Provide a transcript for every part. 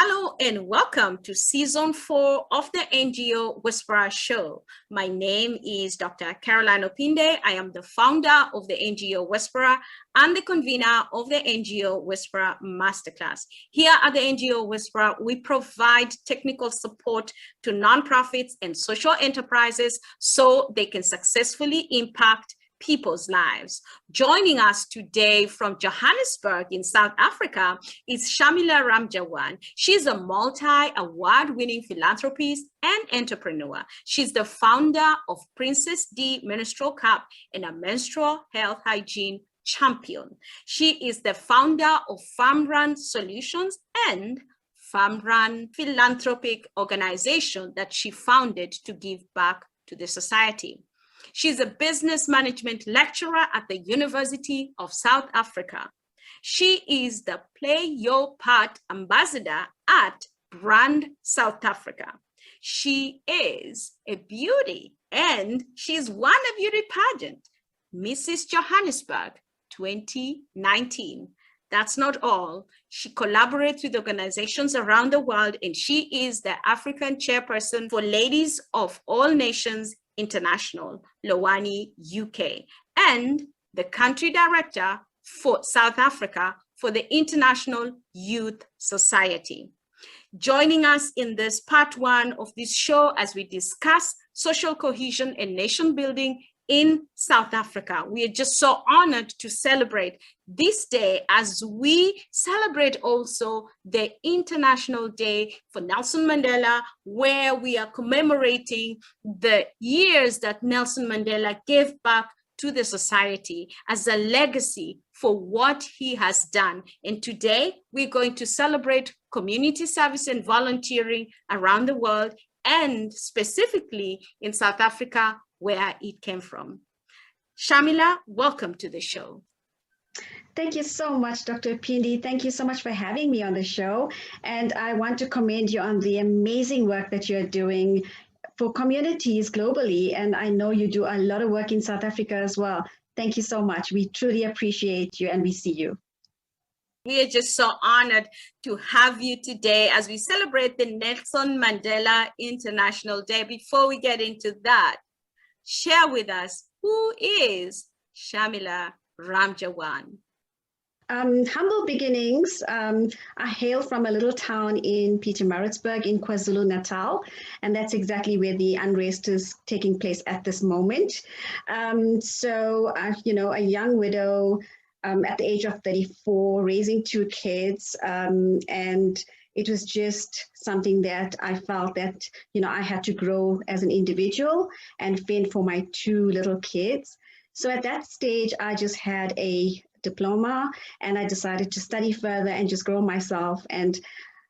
Hello and welcome to Season 4 of the NGO Whisperer Show. My name is Dr. Carolyne Opinde. I am the founder of the NGO Whisperer and the convener of the NGO Whisperer Masterclass. Here at the NGO Whisperer, we provide technical support to nonprofits and social enterprises so they can successfully impact people's lives. Joining us today from Johannesburg in South Africa is Shamila Ramjawan. She's a multi-award-winning philanthropist and entrepreneur. She's the founder of Princess D Menstrual Cup and a menstrual health hygiene champion. She is the founder of Farm Run Solutions and Farm Run philanthropic organization that she founded to give back to the society. She's a business management lecturer at the University of South Africa. She is the Play Your Part ambassador at Brand South Africa. She is a beauty and she's won a beauty pageant, Mrs. Johannesburg 2019. That's not all. She collaborates with organizations around the world and she is the African chairperson for Ladies of All Nations International, Lowani, UK, and the country director for South Africa for the International Youth Society. Joining us in this part one of this show as we discuss social cohesion and nation building in South Africa. We are just so honored to celebrate this day as we celebrate also the International Day for Nelson Mandela, where we are commemorating the years that Nelson Mandela gave back to the society as a legacy for what he has done. And today we're going to celebrate community service and volunteering around the world and specifically in South Africa, where it came from. Shamila, welcome to the show. Thank you so much, Dr. Opinde. Thank you so much for having me on the show. And I want to commend you on the amazing work that you're doing for communities globally. And I know you do a lot of work in South Africa as well. Thank you so much. We truly appreciate you and we see you. We are just so honored to have you today as we celebrate the Nelson Mandela International Day. Before we get into that, share with us, who is Shamila Ramjawan? Humble beginnings. I hail from a little town in Pietermaritzburg in KwaZulu-Natal, and that's exactly where the unrest is taking place at this moment. A young widow at the age of 34, raising 2 kids, and it was just something that I felt that, I had to grow as an individual and fend for my 2 little kids. So at that stage, I just had a diploma and I decided to study further and just grow myself. And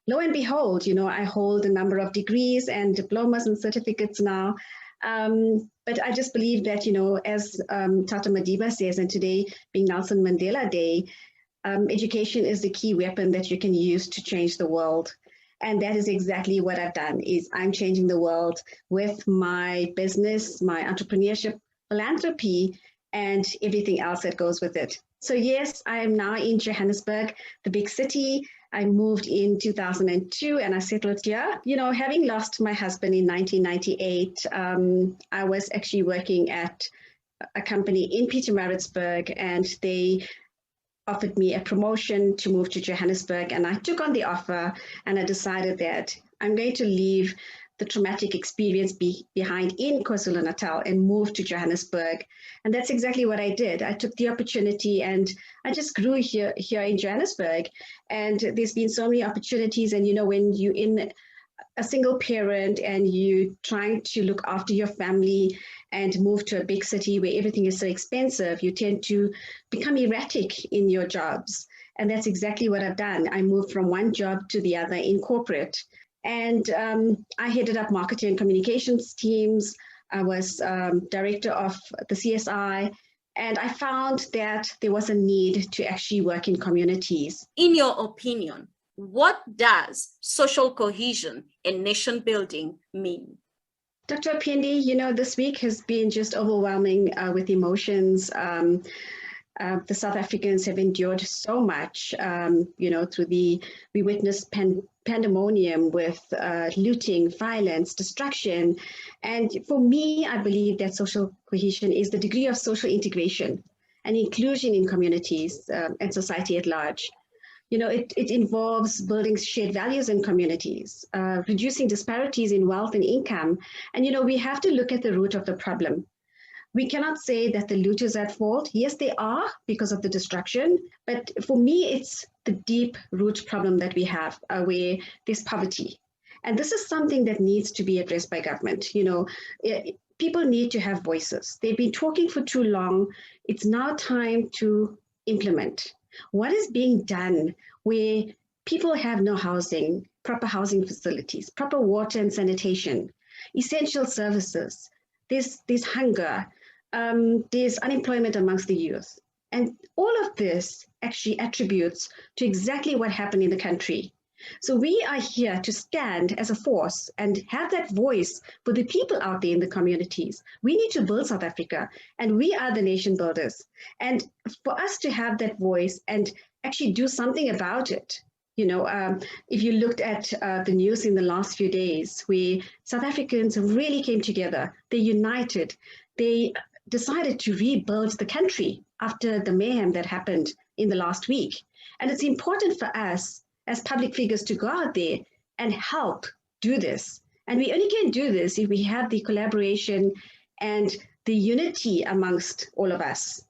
lo and behold, I hold a number of degrees and diplomas and certificates now. But I just believe that, as Tata Madiba says, and today being Nelson Mandela Day, education is the key weapon that you can use to change the world. And that is exactly what I've done, is I'm changing the world with my business, my entrepreneurship, philanthropy, and everything else that goes with it. So yes, I am now in Johannesburg, the big city. I moved in 2002 and I settled here. Having lost my husband in 1998, I was actually working at a company in Pietermaritzburg and they offered me a promotion to move to Johannesburg, and I took on the offer and I decided that I'm going to leave the traumatic experience behind in KwaZulu-Natal and move to Johannesburg. And that's exactly what I did. I took the opportunity and I just grew here in Johannesburg. And there's been so many opportunities. And when you're in a single parent and you trying to look after your family and move to a big city where everything is so expensive, you tend to become erratic in your jobs. And that's exactly what I've done. I moved from one job to the other in corporate. And I headed up marketing and communications teams. I was director of the CSI. And I found that there was a need to actually work in communities. In your opinion, what does social cohesion and nation building mean? Dr. Opinde, this week has been just overwhelming with emotions. The South Africans have endured so much, through we witnessed pandemonium with looting, violence, destruction. And for me, I believe that social cohesion is the degree of social integration and inclusion in communities and society at large. It involves building shared values in communities, reducing disparities in wealth and income. And, we have to look at the root of the problem. We cannot say that the looters are at fault. Yes, they are because of the destruction. But for me, it's the deep root problem that we have where there's poverty. And this is something that needs to be addressed by government. People need to have voices. They've been talking for too long. It's now time to implement. What is being done where people have no housing, proper housing facilities, proper water and sanitation, essential services, there's hunger, there's unemployment amongst the youth. And all of this actually attributes to exactly what happened in the country. So we are here to stand as a force and have that voice for the people out there in the communities. We need to build South Africa, and we are the nation builders. And for us to have that voice and actually do something about it, if you looked at the news in the last few days, where South Africans really came together, they united, they decided to rebuild the country after the mayhem that happened in the last week. And it's important for us as public figures to go out there and help do this. And we only can do this if we have the collaboration and the unity amongst all of us.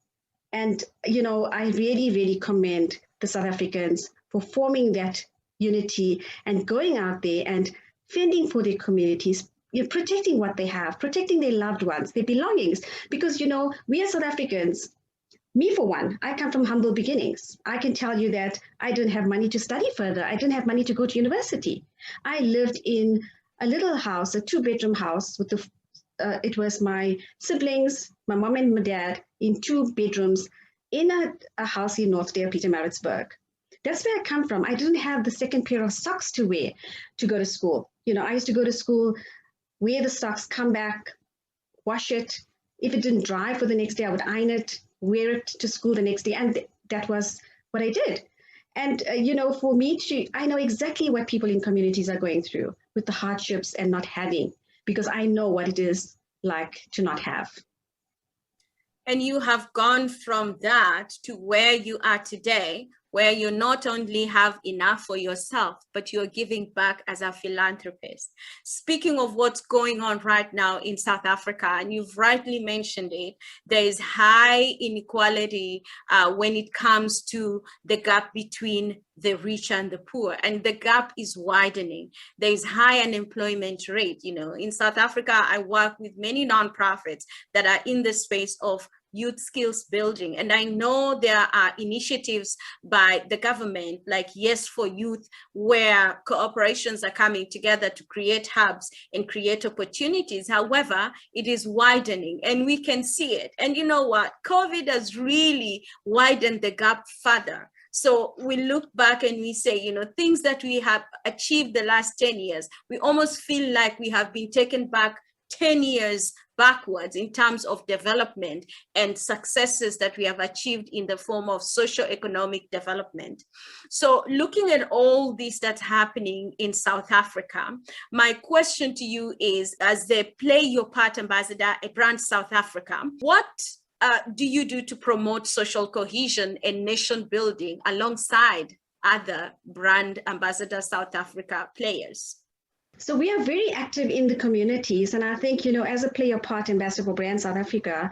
And, I really, really commend the South Africans for forming that unity and going out there and fending for their communities, protecting what they have, protecting their loved ones, their belongings. Because, we as South Africans, me for one, I come from humble beginnings. I can tell you that I didn't have money to study further. I didn't have money to go to university. I lived in a little house, a 2-bedroom house with it was my siblings, my mom and my dad in 2 bedrooms in a house in Northdale, Pietermaritzburg. That's where I come from. I didn't have the second pair of socks to wear to go to school. I used to go to school, wear the socks, come back, wash it. If it didn't dry for the next day, I would iron it, wear it to school the next day. And that was what I did. And, for me I know exactly what people in communities are going through with the hardships and not having, because I know what it is like to not have. And you have gone from that to where you are today, where you not only have enough for yourself, but you're giving back as a philanthropist. Speaking of what's going on right now in South Africa, and you've rightly mentioned it, there is high inequality when it comes to the gap between the rich and the poor, and the gap is widening. There is high unemployment rate. In South Africa, I work with many nonprofits that are in the space of youth skills building. And I know there are initiatives by the government like Yes for Youth, where corporations are coming together to create hubs and create opportunities. However, it is widening and we can see it. And you know what? COVID has really widened the gap further. So we look back and we say, things that we have achieved the last 10 years, we almost feel like we have been taken back 10 years backwards in terms of development and successes that we have achieved in the form of socio-economic development. So looking at all this that's happening in South Africa, my question to you is, as the Play Your Part Ambassador at Brand South Africa, what do you do to promote social cohesion and nation building alongside other Brand Ambassador South Africa players? So we are very active in the communities. And I think, as a Play Your Part Ambassador for Brand South Africa,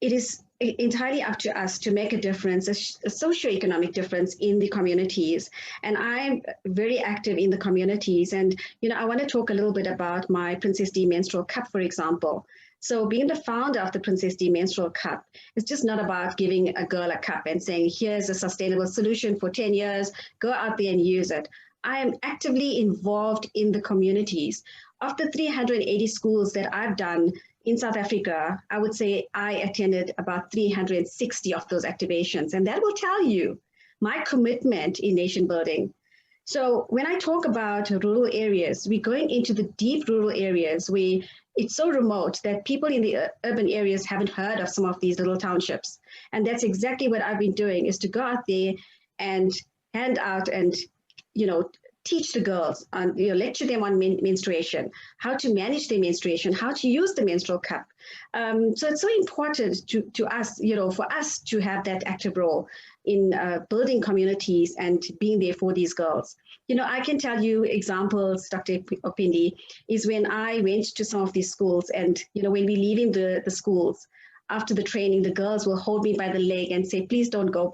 it is entirely up to us to make a difference, a socio-economic difference in the communities. And I'm very active in the communities. And, I want to talk a little bit about my Princess D Menstrual Cup, for example. So being the founder of the Princess D Menstrual Cup, it's just not about giving a girl a cup and saying, here's a sustainable solution for 10 years, go out there and use it. I am actively involved in the communities. Of the 380 schools that I've done in South Africa, I would say I attended about 360 of those activations. And that will tell you my commitment in nation building. So when I talk about rural areas, we're going into the deep rural areas where, it's so remote that people in the urban areas haven't heard of some of these little townships. And that's exactly what I've been doing, is to go out there and hand out and, teach the girls, lecture them on menstruation, how to manage their menstruation, how to use the menstrual cup. So it's so important to us, for us to have that active role in building communities and being there for these girls. I can tell you examples, Dr. Opinde, is when I went to some of these schools, and, when we're leaving the schools, after the training, the girls will hold me by the leg and say, please don't go,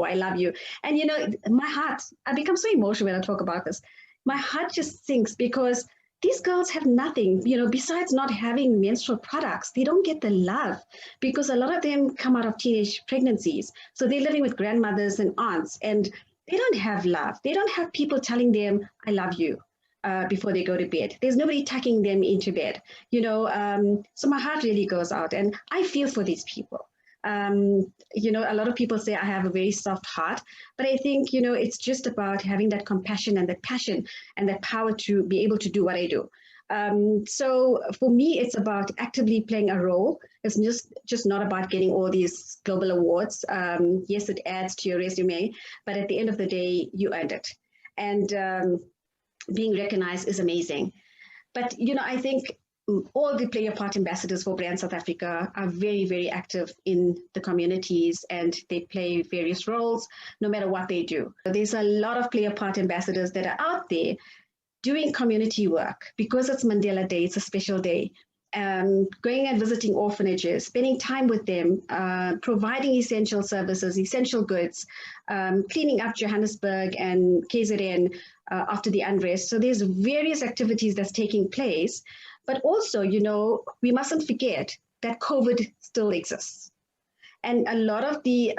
I love you. And, my heart, I become so emotional when I talk about this. My heart just sinks, because these girls have nothing, besides not having menstrual products. They don't get the love, because a lot of them come out of teenage pregnancies. So they're living with grandmothers and aunts, and they don't have love. They don't have people telling them, I love you. Before they go to bed. There's nobody tucking them into bed, so my heart really goes out, and I feel for these people. A lot of people say I have a very soft heart, but I think, it's just about having that compassion and that passion and that power to be able to do what I do. So for me, it's about actively playing a role. It's just not about getting all these global awards. Yes, it adds to your resume, but at the end of the day, you earned it. And being recognized is amazing. But, I think all the player part ambassadors for Brand South Africa are very, very active in the communities, and they play various roles no matter what they do. There's a lot of player part ambassadors that are out there doing community work, because it's Mandela Day, it's a special day. Going and visiting orphanages, spending time with them, providing essential services, essential goods, cleaning up Johannesburg and KZN after the unrest. So there's various activities that's taking place. But also, we mustn't forget that COVID still exists. And a lot of the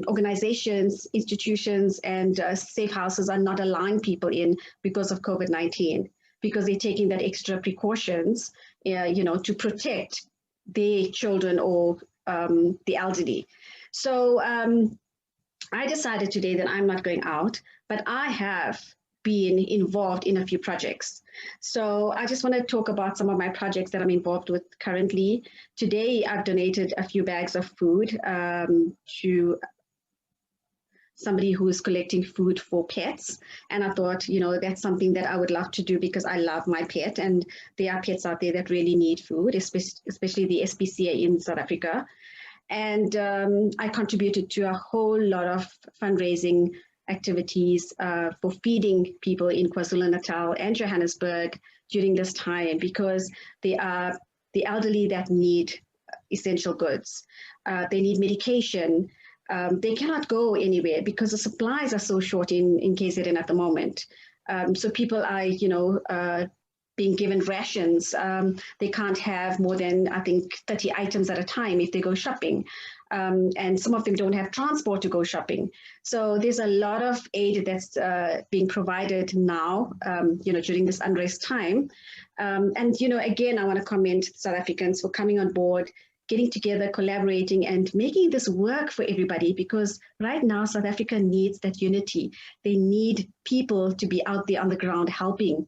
organizations, institutions, and safe houses are not allowing people in because of COVID-19, because they're taking that extra precautions, to protect their children or the elderly. So I decided today that I'm not going out, but I have been involved in a few projects. So I just want to talk about some of my projects that I'm involved with currently. Today, I've donated a few bags of food to somebody who is collecting food for pets. And I thought, that's something that I would love to do, because I love my pet, and there are pets out there that really need food, especially the SPCA in South Africa. And I contributed to a whole lot of fundraising activities for feeding people in KwaZulu-Natal and Johannesburg during this time, because they are the elderly that need essential goods. They need medication. They cannot go anywhere because the supplies are so short in KZN at the moment. So people are, being given rations. They can't have more than, I think, 30 items at a time if they go shopping. And some of them don't have transport to go shopping. So there's a lot of aid that's being provided now, during this unrest time. And, again, I want to commend South Africans for coming on board, getting together, collaborating, and making this work for everybody, because right now South Africa needs that unity. They need people to be out there on the ground helping.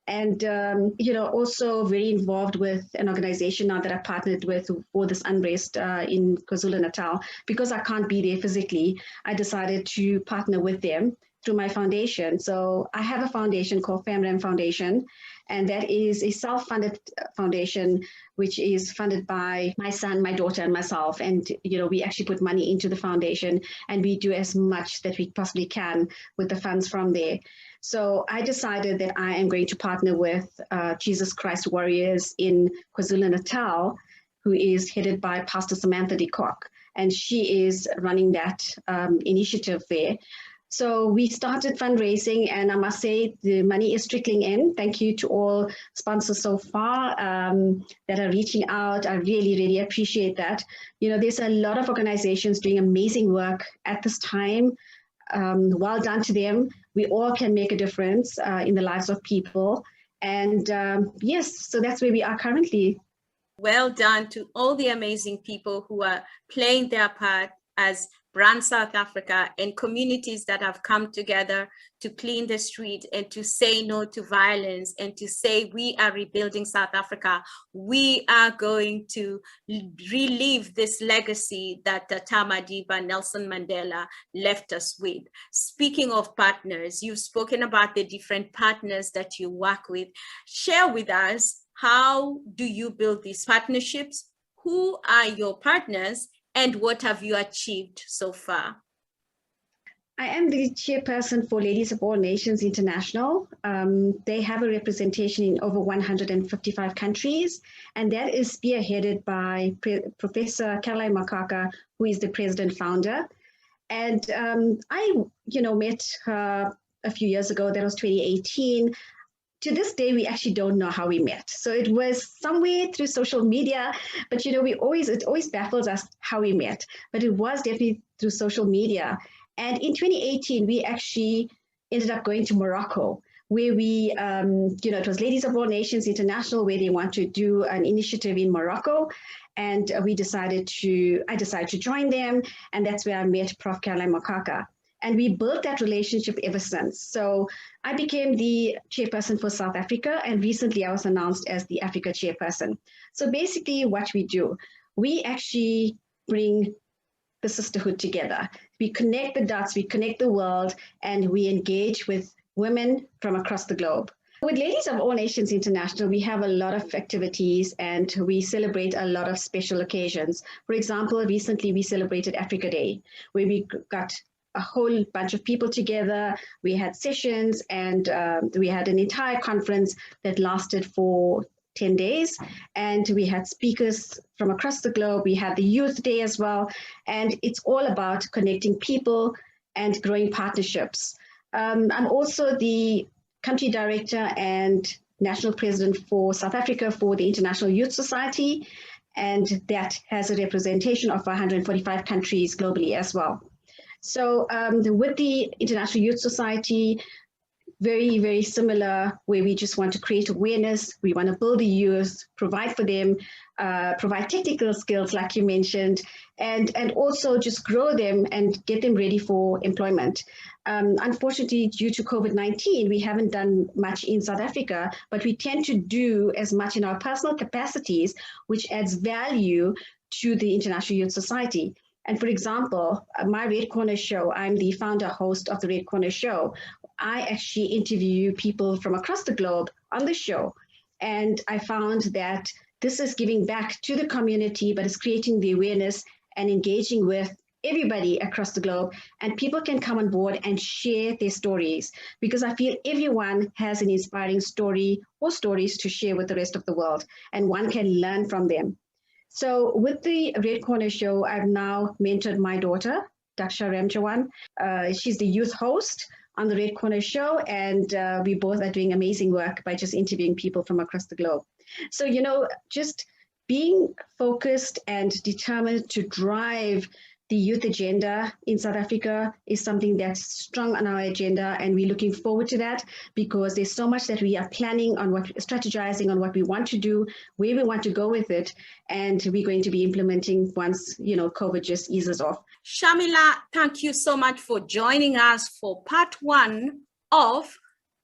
And, also very involved with an organization now that I partnered with for this unrest in KwaZulu-Natal. Because I can't be there physically, I decided to partner with them through my foundation. So I have a foundation called FamRam Foundation, and that is a self-funded foundation, which is funded by my son, my daughter, and myself. And, we actually put money into the foundation, and we do as much that we possibly can with the funds from there. So I decided that I am going to partner with Jesus Christ Warriors in KwaZulu-Natal, who is headed by Pastor Samantha de Kock, and she is running that initiative there. So we started fundraising, and I must say the money is trickling in. Thank you to all sponsors so far that are reaching out. I really, really appreciate that. There's a lot of organizations doing amazing work at this time. Well done to them. We all can make a difference in the lives of people. And yes, so that's where we are currently. Well done to all the amazing people who are playing their part as Brand South Africa, and communities that have come together to clean the street and to say no to violence and to say we are rebuilding South Africa. We are going to relive this legacy that Tamadiba Nelson Mandela left us with. Speaking of partners, you've spoken about the different partners that you work with. Share with us, how do you build these partnerships? Who are your partners? And what have you achieved so far? I am the chairperson for Ladies of All Nations International. They have a representation in over 155 countries, and that is spearheaded by Professor Carolyne A, who is the president founder. And I, met her a few years ago. That was 2018. To this day, we actually don't know how we met. So it was somewhere through social media, but it always baffles us how we met. But it was definitely through social media. And in 2018, we actually ended up going to Morocco, where we, it was Ladies of All Nations International, where they want to do an initiative in Morocco. And I decided to join them. And that's where I met Prof. Carolyne A. And we built that relationship ever since. So I became the chairperson for South Africa, and recently I was announced as the Africa chairperson. So basically what we do, we actually bring the sisterhood together. We connect the dots, we connect the world, and we engage with women from across the globe. With Ladies of All Nations International, we have a lot of activities and we celebrate a lot of special occasions. For example, recently we celebrated Africa Day, where we got a whole bunch of people together. We had sessions and we had an entire conference that lasted for 10 days. And we had speakers from across the globe. We had the Youth Day as well. And it's all about connecting people and growing partnerships. I'm also the country director and national president for South Africa for the International Youth Society. And that has a representation of 145 countries globally as well. So with the International Youth Society, very, very similar, where we just want to create awareness. We want to build the youth, provide for them, provide technical skills, like you mentioned, and also just grow them and get them ready for employment. Unfortunately, due to COVID-19, we haven't done much in South Africa, but we tend to do as much in our personal capacities, which adds value to the International Youth Society. And for example, my Red Corner show, I'm the founder host of the Red Corner show. I actually interview people from across the globe on the show. And I found that this is giving back to the community, but it's creating the awareness and engaging with everybody across the globe. And people can come on board and share their stories, because I feel everyone has an inspiring story or stories to share with the rest of the world, and one can learn from them. So with the Red Corner show, I've now mentored my daughter, Dr. Ramjawan. She's the youth host on the Red Corner show, and we both are doing amazing work by just interviewing people from across the globe. So, just being focused and determined to drive the youth agenda in South Africa is something that's strong on our agenda, and we're looking forward to that, because there's so much that we are planning on, strategizing on what we want to do, where we want to go with it, and we're going to be implementing once, COVID just eases off. Shamila, thank you so much for joining us for part 1 of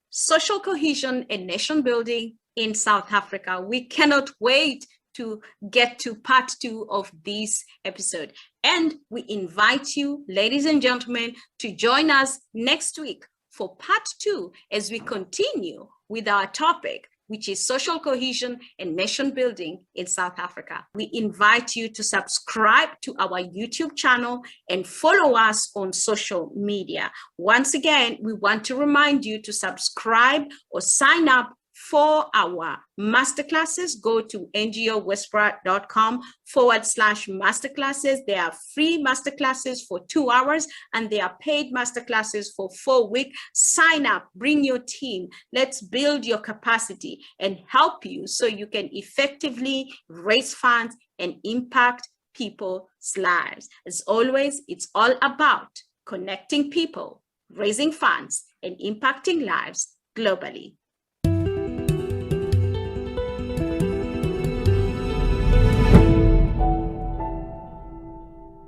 Social Cohesion and Nation Building in South Africa. We cannot wait to get to part 2 of this episode. And we invite you, ladies and gentlemen, to join us next week for part 2 as we continue with our topic, which is social cohesion and nation building in South Africa. We invite you to subscribe to our YouTube channel and follow us on social media. Once again, we want to remind you to subscribe or sign up for our masterclasses. Go to ngowhisperer.com/masterclasses. They are free masterclasses for 2 hours, and they are paid masterclasses for 4 weeks. Sign up, bring your team. Let's build your capacity and help you so you can effectively raise funds and impact people's lives. As always, it's all about connecting people, raising funds, and impacting lives globally.